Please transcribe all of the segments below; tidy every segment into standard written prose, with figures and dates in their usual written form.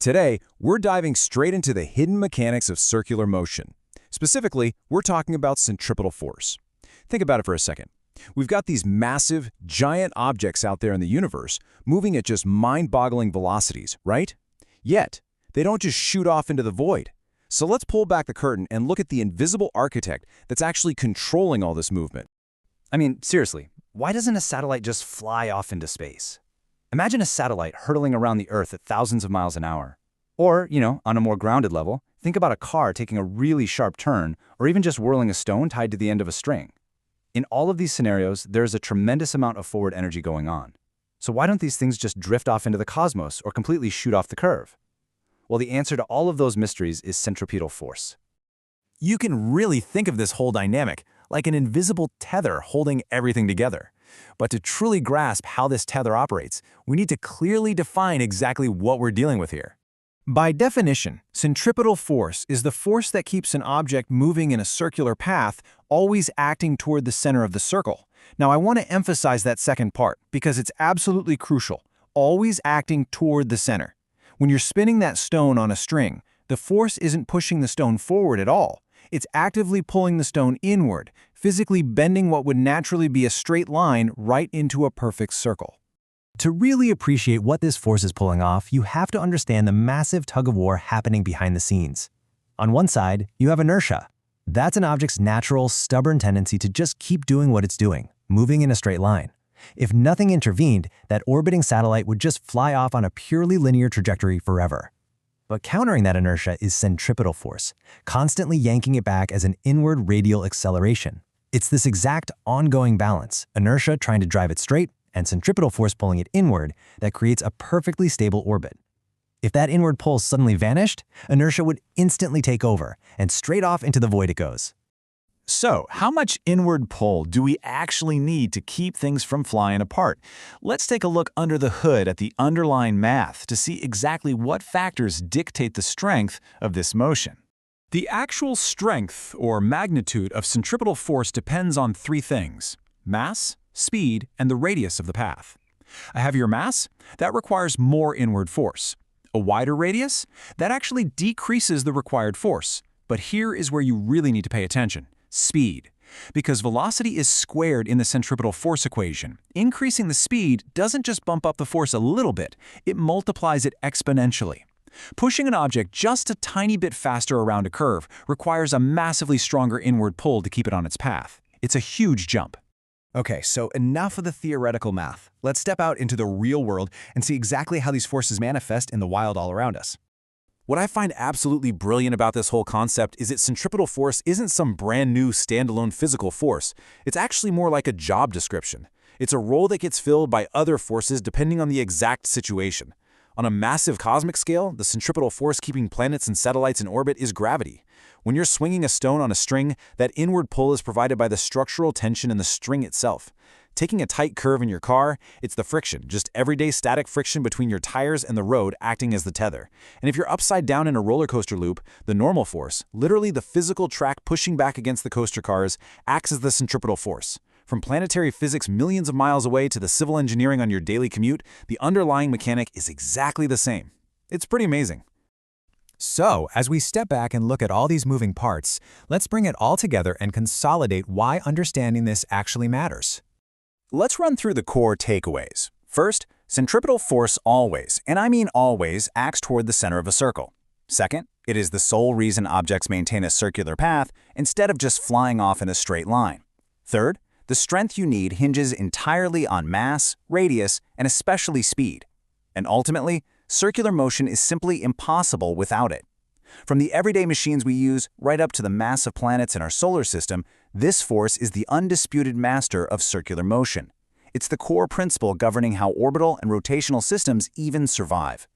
Today, we're diving straight into the hidden mechanics of circular motion. Specifically, we're talking about centripetal force. Think about it for a second. We've got these massive, giant objects out there in the universe moving at just mind-boggling velocities, right? Yet, they don't just shoot off into the void. So let's pull back the curtain and look at the invisible architect that's actually controlling all this movement. I mean, seriously, why doesn't a satellite just fly off into space? Imagine a satellite hurtling around the Earth at thousands of miles an hour. Or, on a more grounded level, think about a car taking a really sharp turn or even just whirling a stone tied to the end of a string. In all of these scenarios, there's a tremendous amount of forward energy going on. So why don't these things just drift off into the cosmos or completely shoot off the curve? Well, the answer to all of those mysteries is centripetal force. You can really think of this whole dynamic like an invisible tether holding everything together. But to truly grasp how this tether operates, we need to clearly define exactly what we're dealing with here. By definition, centripetal force is the force that keeps an object moving in a circular path, always acting toward the center of the circle. Now, I want to emphasize that second part because it's absolutely crucial, always acting toward the center. When you're spinning that stone on a string, the force isn't pushing the stone forward at all. It's actively pulling the stone inward, physically bending what would naturally be a straight line right into a perfect circle. To really appreciate what this force is pulling off, you have to understand the massive tug-of-war happening behind the scenes. On one side, you have inertia. That's an object's natural, stubborn tendency to just keep doing what it's doing, moving in a straight line. If nothing intervened, that orbiting satellite would just fly off on a purely linear trajectory forever. But countering that inertia is centripetal force, constantly yanking it back as an inward radial acceleration. It's this exact ongoing balance, inertia trying to drive it straight and centripetal force pulling it inward, that creates a perfectly stable orbit. If that inward pull suddenly vanished, inertia would instantly take over, and straight off into the void it goes. So, how much inward pull do we actually need to keep things from flying apart? Let's take a look under the hood at the underlying math to see exactly what factors dictate the strength of this motion. The actual strength or magnitude of centripetal force depends on three things: mass, speed, and the radius of the path. A heavier mass? That requires more inward force. A wider radius? That actually decreases the required force. But here is where you really need to pay attention: speed. Because velocity is squared in the centripetal force equation, increasing the speed doesn't just bump up the force a little bit, it multiplies it exponentially. Pushing an object just a tiny bit faster around a curve requires a massively stronger inward pull to keep it on its path. It's a huge jump. Okay, so enough of the theoretical math. Let's step out into the real world and see exactly how these forces manifest in the wild all around us. What I find absolutely brilliant about this whole concept is that centripetal force isn't some brand new standalone physical force. It's actually more like a job description. It's a role that gets filled by other forces depending on the exact situation. On a massive cosmic scale, the centripetal force keeping planets and satellites in orbit is gravity. When you're swinging a stone on a string, that inward pull is provided by the structural tension in the string itself. Taking a tight curve in your car, it's the friction, just everyday static friction between your tires and the road acting as the tether. And if you're upside down in a roller coaster loop, the normal force, literally the physical track pushing back against the coaster cars, acts as the centripetal force. From planetary physics millions of miles away to the civil engineering on your daily commute, the underlying mechanic is exactly the same. It's pretty amazing. So, as we step back and look at all these moving parts, let's bring it all together and consolidate why understanding this actually matters. Let's run through the core takeaways. First, centripetal force always, and I mean always, acts toward the center of a circle. Second, it is the sole reason objects maintain a circular path instead of just flying off in a straight line. Third, the strength you need hinges entirely on mass, radius, and especially speed. And ultimately, circular motion is simply impossible without it. From the everyday machines we use right up to the massive planets in our solar system, this force is the undisputed master of circular motion. It's the core principle governing how orbital and rotational systems even survive.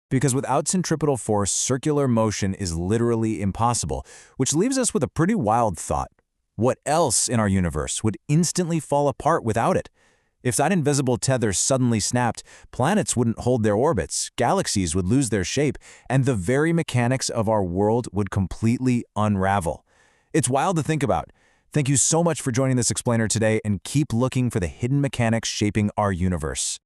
Because without centripetal force, circular motion is literally impossible, which leaves us with a pretty wild thought. What else in our universe would instantly fall apart without it? If that invisible tether suddenly snapped, planets wouldn't hold their orbits, galaxies would lose their shape, and the very mechanics of our world would completely unravel. It's wild to think about. Thank you so much for joining this explainer today, and keep looking for the hidden mechanics shaping our universe.